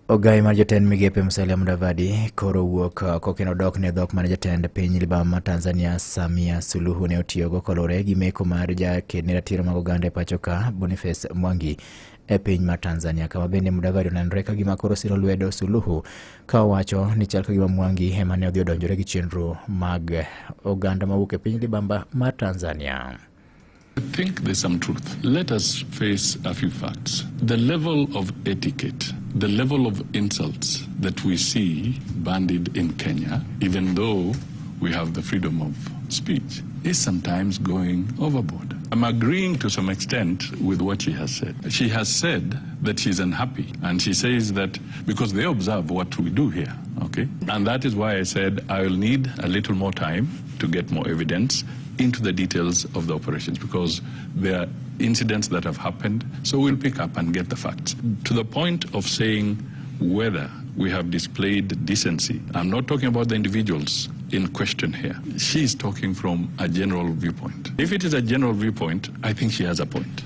Ogai mar jotend migepe Musalia Mudavadi koro wuok kokeno dok ne dhok mar jatend piny libamba ma Tanzania Samia Suluhu ne otiyogo kolore gi meko mar jaked ne ratiro mag oganda e pacho ka Boniface Mwangi e piny mar Tanzania, kama bende Mudavadi onenore ka gima koro siro lwedo Suluhu ka owacho ni chal ka gima Mwangi ema ne odhi odonjore gi chenro mag oganda mawuok e piny libamba mar Tanzania. I think there's some truth. Let us face a few facts. The level of etiquette, the level of insults that we see bandied in Kenya, even though we have the freedom of speech, is sometimes going overboard. I'm agreeing to some extent with what she has said. She has said that she's unhappy, and she says that because they observe what we do here, okay? And that is why I said I will need a little more time to get more evidence into the details of the operations, because there are incidents that have happened, so we'll pick up and get the facts. To the point of saying whether we have displayed decency, I'm not talking about the individuals in question here. She's talking from a general viewpoint. If it is a general viewpoint, I think she has a point.